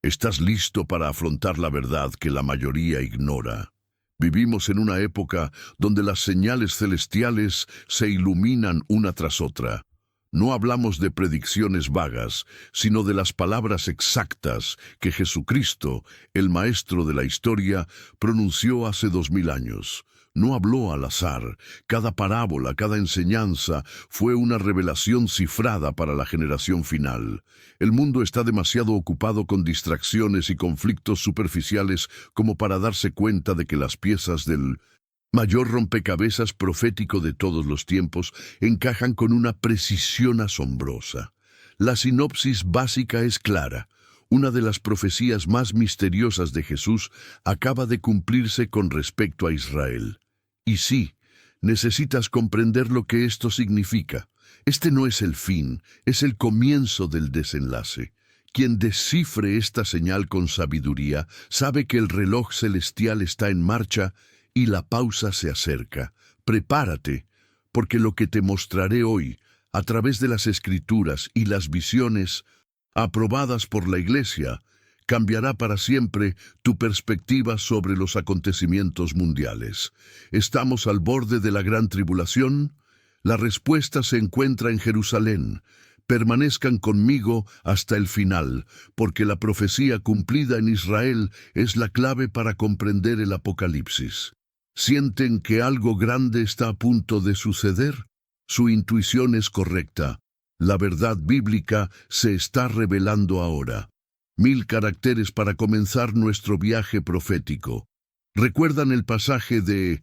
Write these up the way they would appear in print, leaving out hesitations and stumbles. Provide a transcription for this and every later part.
¿Estás listo para afrontar la verdad que la mayoría ignora? Vivimos en una época donde las señales celestiales se iluminan una tras otra. No hablamos de predicciones vagas, sino de las palabras exactas que Jesucristo, el Maestro de la historia, pronunció hace 2000 años. No habló al azar. Cada parábola, cada enseñanza fue una revelación cifrada para la generación final. El mundo está demasiado ocupado con distracciones y conflictos superficiales como para darse cuenta de que las piezas del mayor rompecabezas profético de todos los tiempos encajan con una precisión asombrosa. La sinopsis básica es clara. Una de las profecías más misteriosas de Jesús acaba de cumplirse con respecto a Israel. Y sí, necesitas comprender lo que esto significa. Este no es el fin, es el comienzo del desenlace. Quien descifre esta señal con sabiduría sabe que el reloj celestial está en marcha y la pausa se acerca. Prepárate, porque lo que te mostraré hoy, a través de las Escrituras y las visiones aprobadas por la Iglesia, cambiará para siempre tu perspectiva sobre los acontecimientos mundiales. ¿Estamos al borde de la gran tribulación? La respuesta se encuentra en Jerusalén. Permanezcan conmigo hasta el final, porque la profecía cumplida en Israel es la clave para comprender el Apocalipsis. ¿Sienten que algo grande está a punto de suceder? Su intuición es correcta. La verdad bíblica se está revelando ahora. 1000 caracteres para comenzar nuestro viaje profético. ¿Recuerdan el pasaje de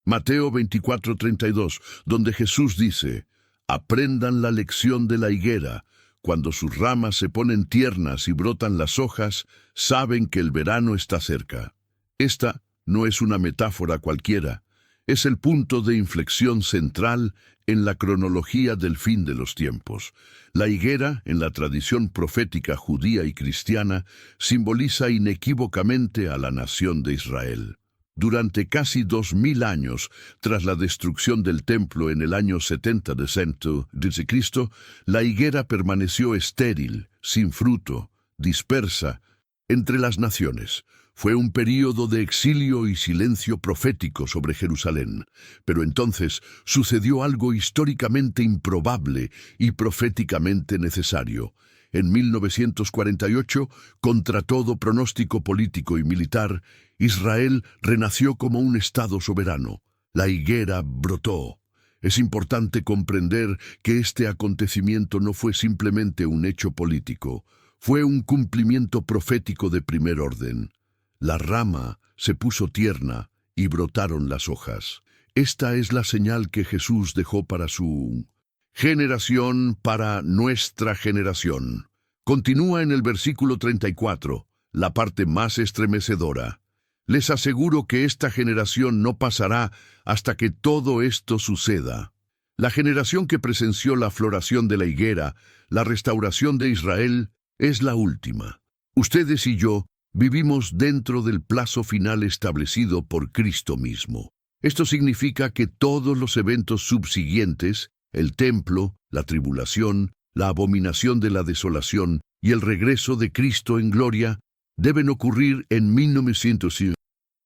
Mateo 24:32, donde Jesús dice: aprendan la lección de la higuera? Cuando sus ramas se ponen tiernas y brotan las hojas, saben que el verano está cerca. Esta no es una metáfora cualquiera. Es el punto de inflexión central en la cronología del fin de los tiempos. La higuera, en la tradición profética judía y cristiana, simboliza inequívocamente a la nación de Israel. Durante casi 2000 años, tras la destrucción del templo en el año 70 d.C., la higuera permaneció estéril, sin fruto, dispersa entre las naciones. Fue un período de exilio y silencio profético sobre Jerusalén. Pero entonces sucedió algo históricamente improbable y proféticamente necesario. En 1948, contra todo pronóstico político y militar, Israel renació como un estado soberano. La higuera brotó. Es importante comprender que este acontecimiento no fue simplemente un hecho político, fue un cumplimiento profético de primer orden. La rama se puso tierna y brotaron las hojas. Esta es la señal que Jesús dejó para su generación, para nuestra generación. Continúa en el versículo 34, la parte más estremecedora. Les aseguro que esta generación no pasará hasta que todo esto suceda. La generación que presenció la floración de la higuera, la restauración de Israel, es la última. Ustedes y yo vivimos dentro del plazo final establecido por Cristo mismo. Esto significa que todos los eventos subsiguientes, el templo, la tribulación, la abominación de la desolación y el regreso de Cristo en gloria, deben ocurrir en 1900,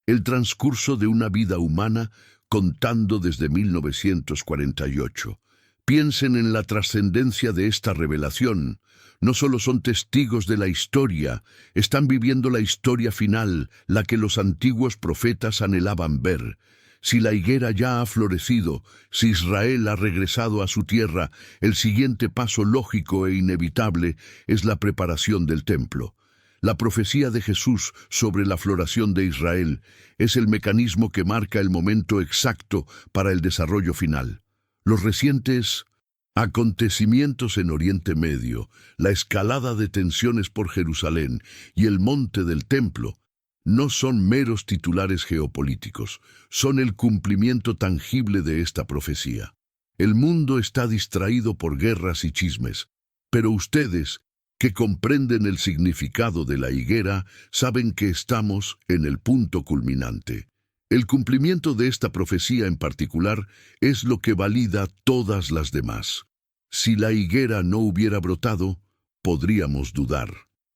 el transcurso de una vida humana contando desde 1948. Piensen en la trascendencia de esta revelación. No solo son testigos de la historia, están viviendo la historia final, la que los antiguos profetas anhelaban ver. Si la higuera ya ha florecido, si Israel ha regresado a su tierra, el siguiente paso lógico e inevitable es la preparación del templo. La profecía de Jesús sobre la floración de Israel es el mecanismo que marca el momento exacto para el desarrollo final. Los recientes acontecimientos en Oriente Medio, la escalada de tensiones por Jerusalén y el monte del templo no son meros titulares geopolíticos, son el cumplimiento tangible de esta profecía. El mundo está distraído por guerras y chismes, pero ustedes, que comprenden el significado de la higuera, saben que estamos en el punto culminante. El cumplimiento de esta profecía en particular es lo que valida todas las demás. Si la higuera no hubiera brotado, podríamos dudar,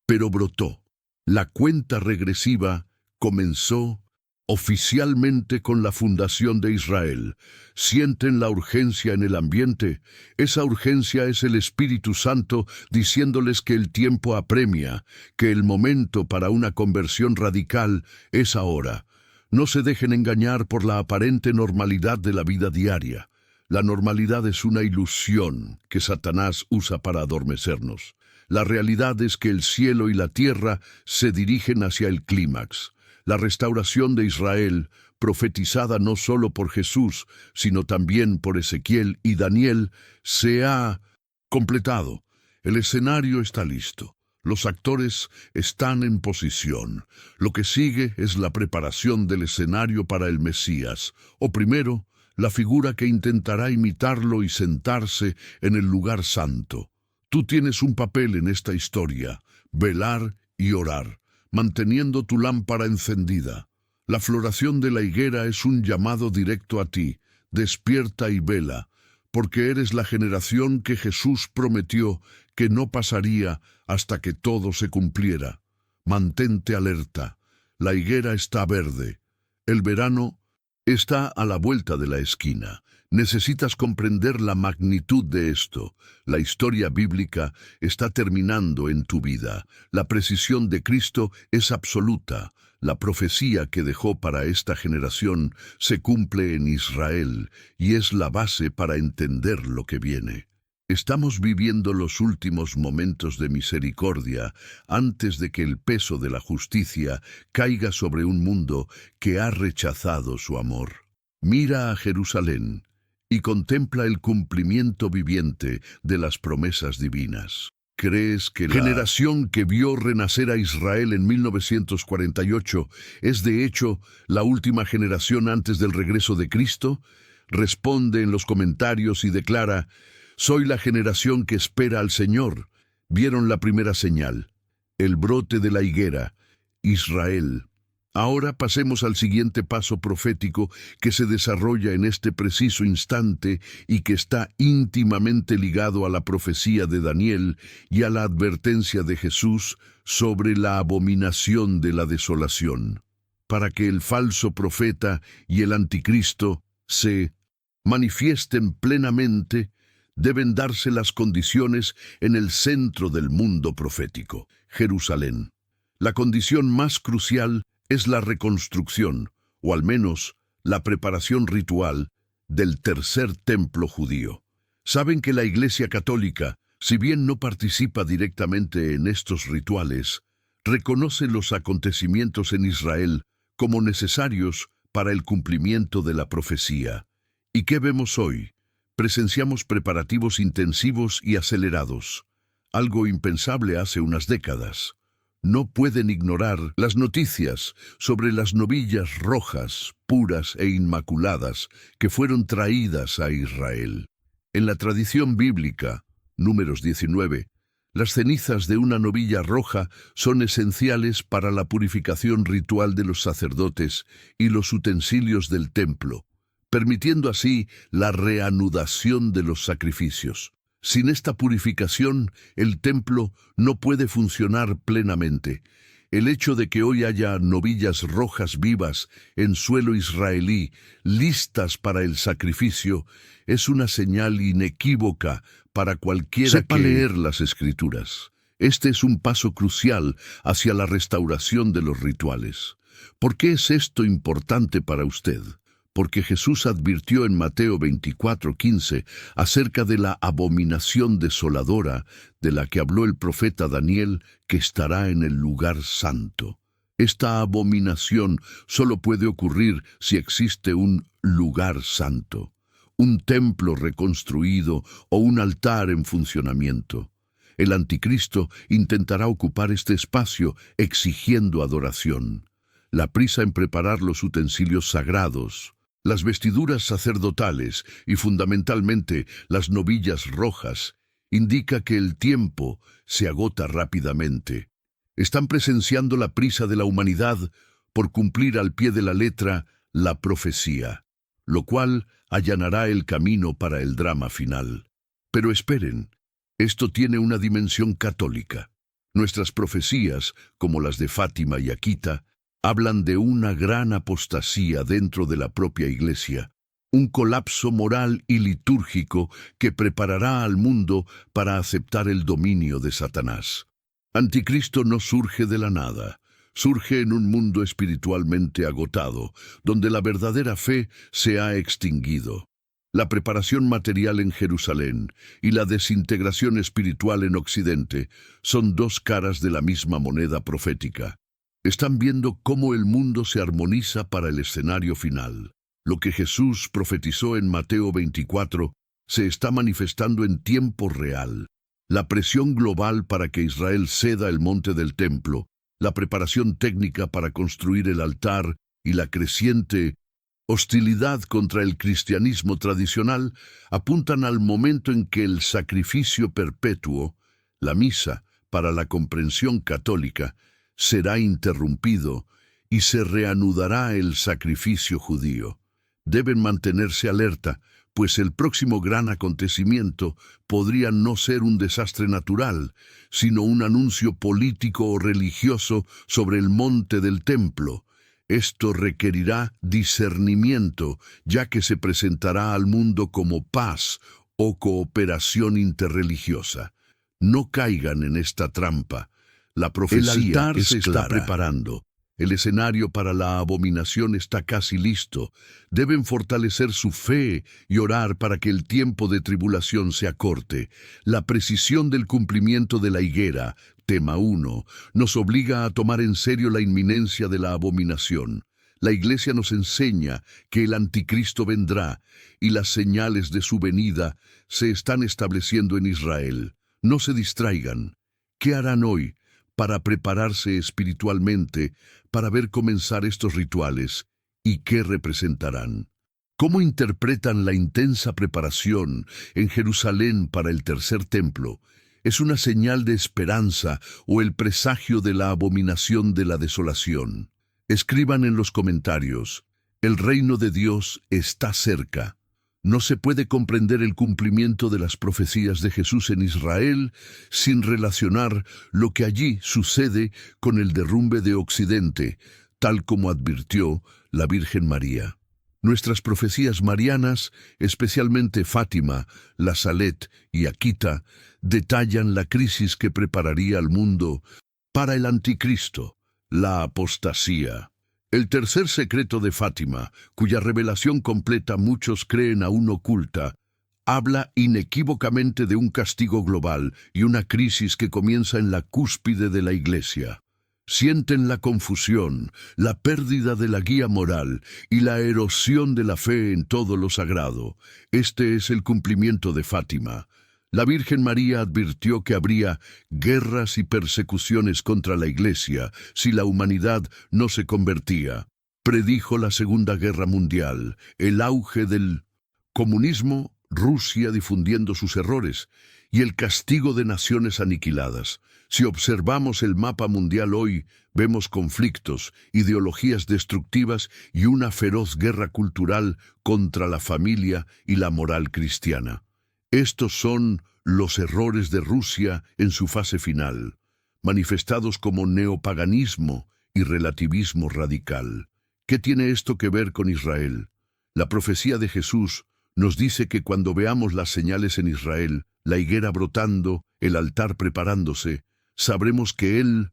pero brotó. La cuenta regresiva comenzó oficialmente con la fundación de Israel. ¿Sienten la urgencia en el ambiente? Esa urgencia es el Espíritu Santo diciéndoles que el tiempo apremia, que el momento para una conversión radical es ahora. No se dejen engañar por la aparente normalidad de la vida diaria. La normalidad es una ilusión que Satanás usa para adormecernos. La realidad es que el cielo y la tierra se dirigen hacia el clímax. La restauración de Israel, profetizada no solo por Jesús, sino también por Ezequiel y Daniel, se ha completado. El escenario está listo. Los actores están en posición. Lo que sigue es la preparación del escenario para el Mesías, o primero, la figura que intentará imitarlo y sentarse en el lugar santo. Tú tienes un papel en esta historia: velar y orar, manteniendo tu lámpara encendida. La floración de la higuera es un llamado directo a ti: despierta y vela, porque eres la generación que Jesús prometió que no pasaría hasta que todo se cumpliera. Mantente alerta. La higuera está verde. El verano está a la vuelta de la esquina. Necesitas comprender la magnitud de esto. La historia bíblica está terminando en tu vida. La precisión de Cristo es absoluta. La profecía que dejó para esta generación se cumple en Israel y es la base para entender lo que viene. Estamos viviendo los últimos momentos de misericordia antes de que el peso de la justicia caiga sobre un mundo que ha rechazado su amor. Mira a Jerusalén y contempla el cumplimiento viviente de las promesas divinas. ¿Crees que la generación que vio renacer a Israel en 1948 es de hecho la última generación antes del regreso de Cristo? Responde en los comentarios y declara: soy la generación que espera al Señor. Vieron la primera señal, el brote de la higuera, Israel. Ahora pasemos al siguiente paso profético que se desarrolla en este preciso instante y que está íntimamente ligado a la profecía de Daniel y a la advertencia de Jesús sobre la abominación de la desolación. Para que el falso profeta y el anticristo se manifiesten plenamente, deben darse las condiciones en el centro del mundo profético, Jerusalén. La condición más crucial es la reconstrucción, o al menos la preparación ritual, del tercer templo judío. Saben que la Iglesia Católica, si bien no participa directamente en estos rituales, reconoce los acontecimientos en Israel como necesarios para el cumplimiento de la profecía. ¿Y qué vemos hoy? Presenciamos preparativos intensivos y acelerados, algo impensable hace unas décadas. No pueden ignorar las noticias sobre las novillas rojas, puras e inmaculadas, que fueron traídas a Israel. En la tradición bíblica, Números 19, las cenizas de una novilla roja son esenciales para la purificación ritual de los sacerdotes y los utensilios del templo, permitiendo así la reanudación de los sacrificios. Sin esta purificación, el templo no puede funcionar plenamente. El hecho de que hoy haya novillas rojas vivas en suelo israelí, listas para el sacrificio, es una señal inequívoca para cualquiera sepa leer las Escrituras. Este es un paso crucial hacia la restauración de los rituales. ¿Por qué es esto importante para usted? Porque Jesús advirtió en Mateo 24:15 acerca de la abominación desoladora de la que habló el profeta Daniel, que estará en el lugar santo. Esta abominación solo puede ocurrir si existe un lugar santo, un templo reconstruido o un altar en funcionamiento. El anticristo intentará ocupar este espacio exigiendo adoración. La prisa en preparar los utensilios sagrados, las vestiduras sacerdotales y fundamentalmente las novillas rojas indica que el tiempo se agota rápidamente. Están presenciando la prisa de la humanidad por cumplir al pie de la letra la profecía, lo cual allanará el camino para el drama final. Pero esperen, esto tiene una dimensión católica. Nuestras profecías, como las de Fátima y Akita, hablan de una gran apostasía dentro de la propia Iglesia, un colapso moral y litúrgico que preparará al mundo para aceptar el dominio de Satanás. Anticristo no surge de la nada, surge en un mundo espiritualmente agotado, donde la verdadera fe se ha extinguido. La preparación material en Jerusalén y la desintegración espiritual en Occidente son dos caras de la misma moneda profética. Están viendo cómo el mundo se armoniza para el escenario final. Lo que Jesús profetizó en Mateo 24 se está manifestando en tiempo real. La presión global para que Israel ceda el monte del templo, la preparación técnica para construir el altar y la creciente hostilidad contra el cristianismo tradicional apuntan al momento en que el sacrificio perpetuo, la misa para la comprensión católica, será interrumpido y se reanudará el sacrificio judío. Deben mantenerse alerta, pues el próximo gran acontecimiento podría no ser un desastre natural, sino un anuncio político o religioso sobre el monte del templo. Esto requerirá discernimiento, ya que se presentará al mundo como paz o cooperación interreligiosa. No caigan en esta trampa. La profecía se está preparando. El escenario para la abominación está casi listo. Deben fortalecer su fe y orar para que el tiempo de tribulación se acorte. La precisión del cumplimiento de la higuera, tema 1, nos obliga a tomar en serio la inminencia de la abominación. La Iglesia nos enseña que el anticristo vendrá y las señales de su venida se están estableciendo en Israel. No se distraigan. ¿Qué harán hoy para prepararse espiritualmente para ver comenzar estos rituales y qué representarán? ¿Cómo interpretan la intensa preparación en Jerusalén para el tercer templo? ¿Es una señal de esperanza o el presagio de la abominación de la desolación? Escriban en los comentarios. El reino de Dios está cerca. No se puede comprender el cumplimiento de las profecías de Jesús en Israel sin relacionar lo que allí sucede con el derrumbe de Occidente, tal como advirtió la Virgen María. Nuestras profecías marianas, especialmente Fátima, la Salet y Akita, detallan la crisis que prepararía al mundo para el anticristo, la apostasía. El tercer secreto de Fátima, cuya revelación completa muchos creen aún oculta, habla inequívocamente de un castigo global y una crisis que comienza en la cúspide de la Iglesia. Sienten la confusión, la pérdida de la guía moral y la erosión de la fe en todo lo sagrado. Este es el cumplimiento de Fátima. La Virgen María advirtió que habría guerras y persecuciones contra la Iglesia si la humanidad no se convertía. Predijo la Segunda Guerra Mundial, el auge del comunismo, Rusia difundiendo sus errores y el castigo de naciones aniquiladas. Si observamos el mapa mundial hoy, vemos conflictos, ideologías destructivas y una feroz guerra cultural contra la familia y la moral cristiana. Estos son los errores de Rusia en su fase final, manifestados como neopaganismo y relativismo radical. ¿Qué tiene esto que ver con Israel? La profecía de Jesús nos dice que cuando veamos las señales en Israel, la higuera brotando, el altar preparándose, sabremos que Él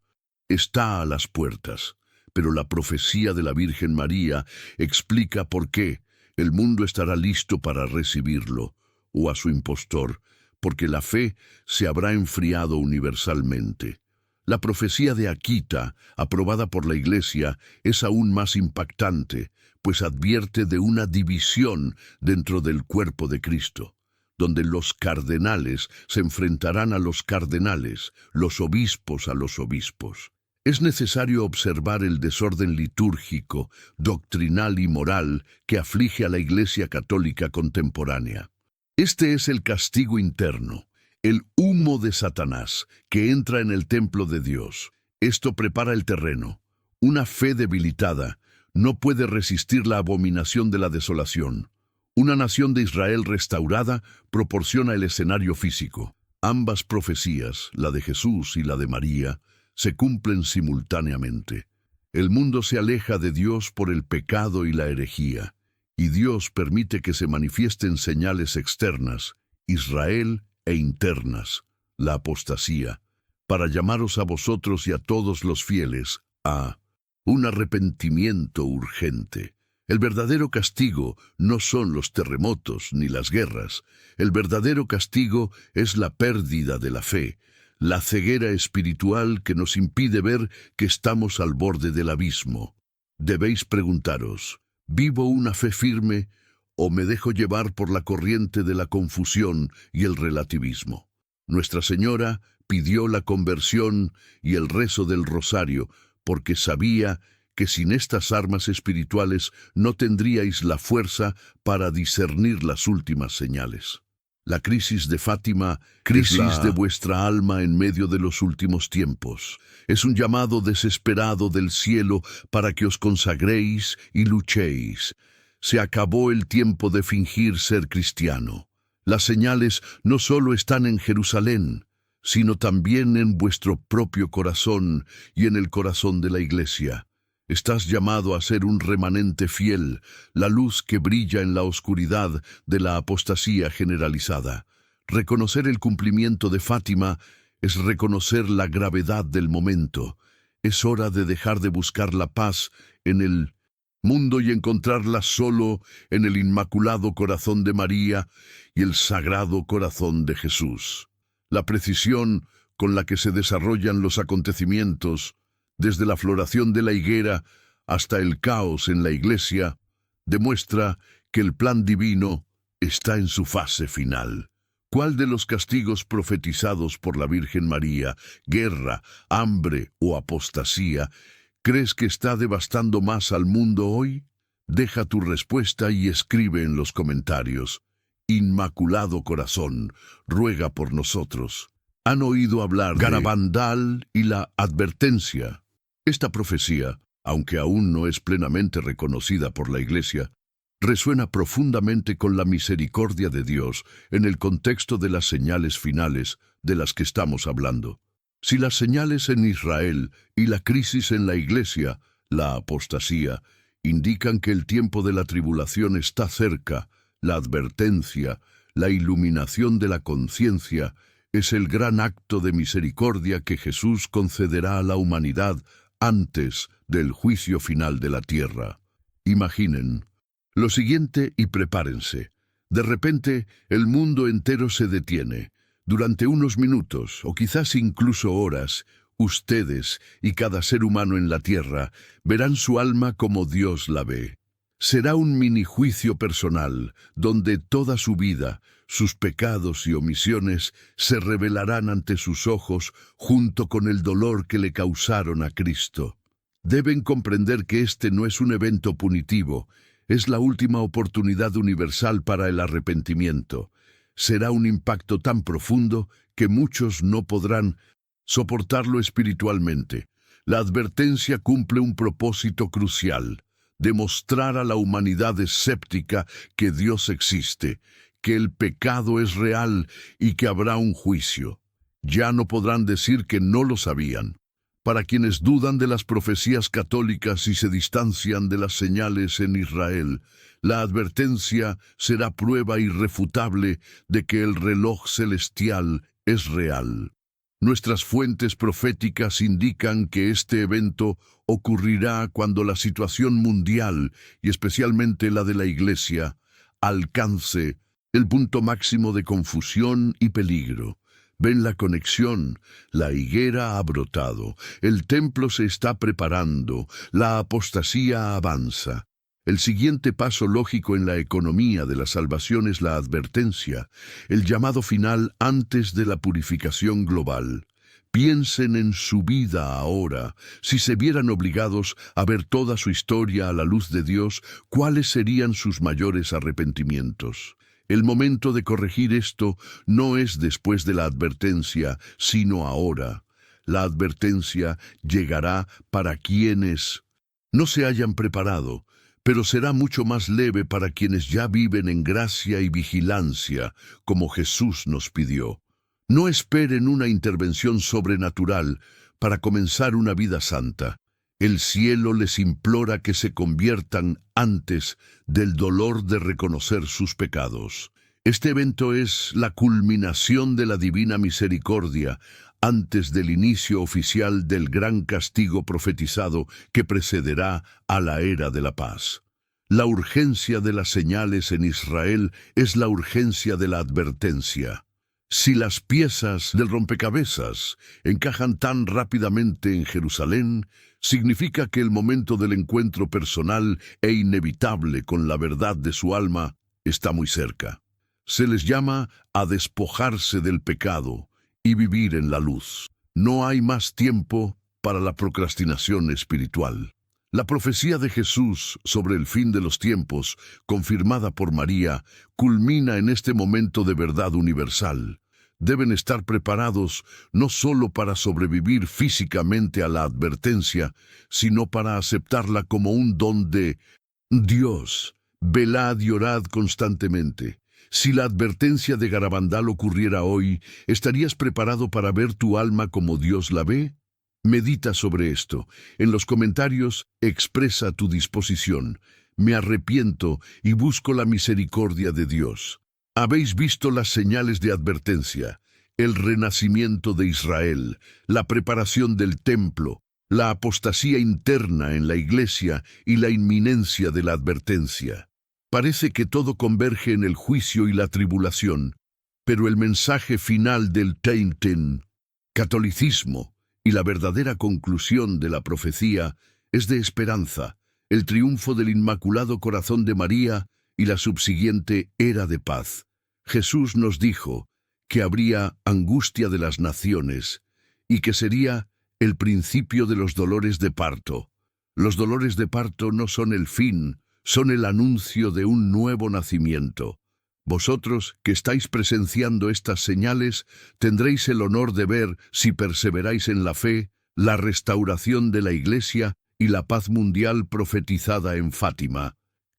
está a las puertas. Pero la profecía de la Virgen María explica por qué el mundo estará listo para recibirlo, o a su impostor, porque la fe se habrá enfriado universalmente. La profecía de Akita, aprobada por la Iglesia, es aún más impactante, pues advierte de una división dentro del cuerpo de Cristo, donde los cardenales se enfrentarán a los cardenales, los obispos a los obispos. Es necesario observar el desorden litúrgico, doctrinal y moral que aflige a la Iglesia católica contemporánea. Este es el castigo interno, el humo de Satanás que entra en el templo de Dios. Esto prepara el terreno. Una fe debilitada no puede resistir la abominación de la desolación. Una nación de Israel restaurada proporciona el escenario físico. Ambas profecías, la de Jesús y la de María, se cumplen simultáneamente. El mundo se aleja de Dios por el pecado y la herejía, y Dios permite que se manifiesten señales externas, Israel, e internas, la apostasía, para llamaros a vosotros y a todos los fieles a un arrepentimiento urgente. El verdadero castigo no son los terremotos ni las guerras. El verdadero castigo es la pérdida de la fe, la ceguera espiritual que nos impide ver que estamos al borde del abismo. Debéis preguntaros, ¿vivo una fe firme o me dejo llevar por la corriente de la confusión y el relativismo? Nuestra Señora pidió la conversión y el rezo del rosario porque sabía que sin estas armas espirituales no tendríais la fuerza para discernir las últimas señales. La crisis de Fátima, crisis de vuestra alma en medio de los últimos tiempos, es un llamado desesperado del cielo para que os consagréis y luchéis. Se acabó el tiempo de fingir ser cristiano. Las señales no solo están en Jerusalén, sino también en vuestro propio corazón y en el corazón de la Iglesia. Estás llamado a ser un remanente fiel, la luz que brilla en la oscuridad de la apostasía generalizada. Reconocer el cumplimiento de Fátima es reconocer la gravedad del momento. Es hora de dejar de buscar la paz en el mundo y encontrarla solo en el Inmaculado Corazón de María y el Sagrado Corazón de Jesús. La precisión con la que se desarrollan los acontecimientos, desde la floración de la higuera hasta el caos en la Iglesia, demuestra que el plan divino está en su fase final. ¿Cuál de los castigos profetizados por la Virgen María, guerra, hambre o apostasía, crees que está devastando más al mundo hoy? Deja tu respuesta y escribe en los comentarios. Inmaculado Corazón, ruega por nosotros. ¿Han oído hablar de Garabandal y la advertencia? Esta profecía, aunque aún no es plenamente reconocida por la Iglesia, resuena profundamente con la misericordia de Dios en el contexto de las señales finales de las que estamos hablando. Si las señales en Israel y la crisis en la Iglesia, la apostasía, indican que el tiempo de la tribulación está cerca, la advertencia, la iluminación de la conciencia, es el gran acto de misericordia que Jesús concederá a la humanidad antes del juicio final de la tierra. Imaginen lo siguiente y prepárense. De repente, el mundo entero se detiene. Durante unos minutos, o quizás incluso horas, ustedes y cada ser humano en la tierra verán su alma como Dios la ve. Será un mini juicio personal, donde toda su vida, sus pecados y omisiones se revelarán ante sus ojos junto con el dolor que le causaron a Cristo. Deben comprender que este no es un evento punitivo, es la última oportunidad universal para el arrepentimiento. Será un impacto tan profundo que muchos no podrán soportarlo espiritualmente. La advertencia cumple un propósito crucial: demostrar a la humanidad escéptica que Dios existe, que el pecado es real y que habrá un juicio. Ya no podrán decir que no lo sabían. Para quienes dudan de las profecías católicas y se distancian de las señales en Israel, la advertencia será prueba irrefutable de que el reloj celestial es real. Nuestras fuentes proféticas indican que este evento ocurrirá cuando la situación mundial, y especialmente la de la Iglesia, alcance el punto máximo de confusión y peligro. Ven la conexión, la higuera ha brotado, el templo se está preparando, la apostasía avanza. El siguiente paso lógico en la economía de la salvación es la advertencia, el llamado final antes de la purificación global. Piensen en su vida ahora. Si se vieran obligados a ver toda su historia a la luz de Dios, ¿cuáles serían sus mayores arrepentimientos? El momento de corregir esto no es después de la advertencia, sino ahora. La advertencia llegará para quienes no se hayan preparado, pero será mucho más leve para quienes ya viven en gracia y vigilancia, como Jesús nos pidió. No esperen una intervención sobrenatural para comenzar una vida santa. El cielo les implora que se conviertan antes del dolor de reconocer sus pecados. Este evento es la culminación de la divina misericordia antes del inicio oficial del gran castigo profetizado que precederá a la era de la paz. La urgencia de las señales en Israel es la urgencia de la advertencia. Si las piezas del rompecabezas encajan tan rápidamente en Jerusalén, significa que el momento del encuentro personal e inevitable con la verdad de su alma está muy cerca. Se les llama a despojarse del pecado y vivir en la luz. No hay más tiempo para la procrastinación espiritual. La profecía de Jesús sobre el fin de los tiempos, confirmada por María, culmina en este momento de verdad universal. Deben estar preparados no solo para sobrevivir físicamente a la advertencia, sino para aceptarla como un don de Dios. Velad y orad constantemente. Si la advertencia de Garabandal ocurriera hoy, ¿estarías preparado para ver tu alma como Dios la ve? Medita sobre esto. En los comentarios, expresa tu disposición. Me arrepiento y busco la misericordia de Dios. Habéis visto las señales de advertencia, el renacimiento de Israel, la preparación del templo, la apostasía interna en la iglesia y la inminencia de la advertencia. Parece que todo converge en el juicio y la tribulación, pero el mensaje final del Teinten, catolicismo, y la verdadera conclusión de la profecía es de esperanza, el triunfo del Inmaculado Corazón de María y la subsiguiente era de paz. Jesús nos dijo que habría angustia de las naciones y que sería el principio de los dolores de parto. Los dolores de parto no son el fin, son el anuncio de un nuevo nacimiento. Vosotros, que estáis presenciando estas señales, tendréis el honor de ver, si perseveráis en la fe, la restauración de la Iglesia y la paz mundial profetizada en Fátima.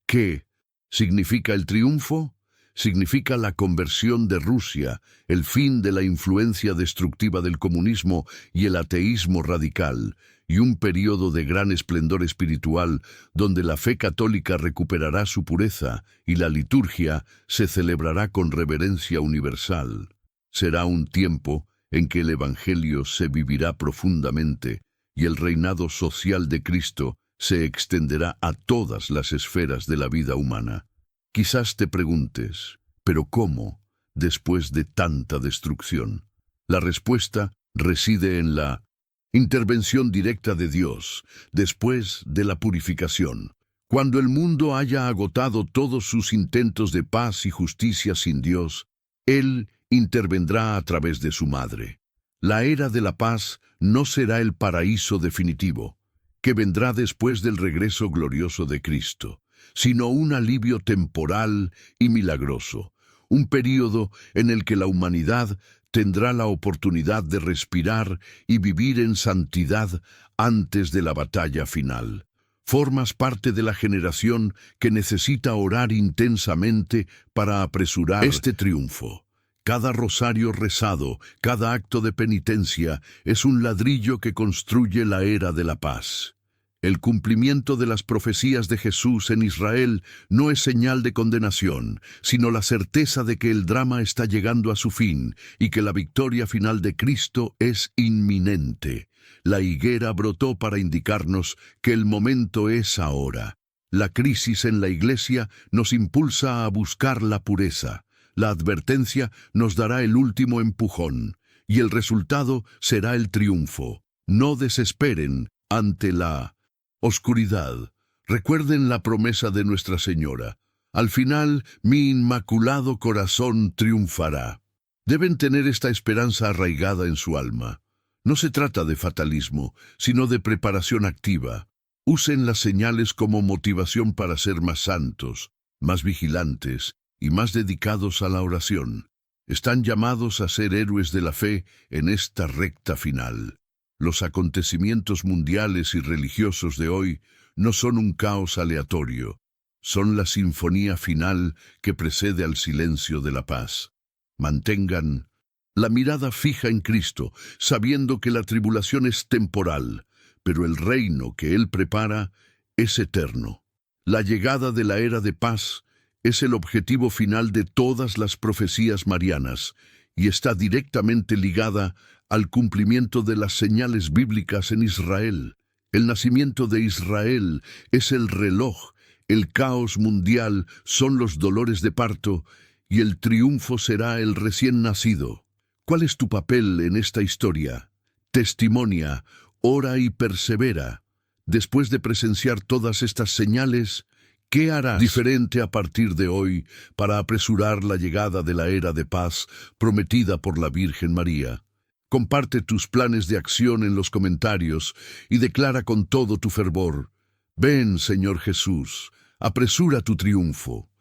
¿Qué significa el triunfo? Significa la conversión de Rusia, el fin de la influencia destructiva del comunismo y el ateísmo radical, y un periodo de gran esplendor espiritual donde la fe católica recuperará su pureza y la liturgia se celebrará con reverencia universal. Será un tiempo en que el Evangelio se vivirá profundamente y el reinado social de Cristo se extenderá a todas las esferas de la vida humana. Quizás te preguntes, ¿pero cómo, después de tanta destrucción? La respuesta reside en la intervención directa de Dios, después de la purificación. Cuando el mundo haya agotado todos sus intentos de paz y justicia sin Dios, Él intervendrá a través de su Madre. La era de la paz no será el paraíso definitivo, que vendrá después del regreso glorioso de Cristo, sino un alivio temporal y milagroso, un período en el que la humanidad tendrá la oportunidad de respirar y vivir en santidad antes de la batalla final. Formas parte de la generación que necesita orar intensamente para apresurar este triunfo. Cada rosario rezado, cada acto de penitencia es un ladrillo que construye la era de la paz. El cumplimiento de las profecías de Jesús en Israel no es señal de condenación, sino la certeza de que el drama está llegando a su fin y que la victoria final de Cristo es inminente. La higuera brotó para indicarnos que el momento es ahora. La crisis en la Iglesia nos impulsa a buscar la pureza. La advertencia nos dará el último empujón, y el resultado será el triunfo. No desesperen ante la oscuridad. Recuerden la promesa de Nuestra Señora. Al final, mi inmaculado corazón triunfará. Deben tener esta esperanza arraigada en su alma. No se trata de fatalismo, sino de preparación activa. Usen las señales como motivación para ser más santos, más vigilantes y más dedicados a la oración. Están llamados a ser héroes de la fe en esta recta final. Los acontecimientos mundiales y religiosos de hoy no son un caos aleatorio, son la sinfonía final que precede al silencio de la paz. Mantengan La mirada fija en Cristo, sabiendo que la tribulación es temporal, pero el reino que Él prepara es eterno. La llegada de la era de paz es el objetivo final de todas las profecías marianas y está directamente ligada al cumplimiento de las señales bíblicas en Israel. El nacimiento de Israel es el reloj, el caos mundial son los dolores de parto y el triunfo será el recién nacido. ¿Cuál es tu papel en esta historia? Testimonia, ora y persevera. Después de presenciar todas estas señales, ¿qué harás diferente a partir de hoy para apresurar la llegada de la era de paz prometida por la Virgen María? Comparte tus planes de acción en los comentarios y declara con todo tu fervor: Ven, Señor Jesús, apresura tu triunfo.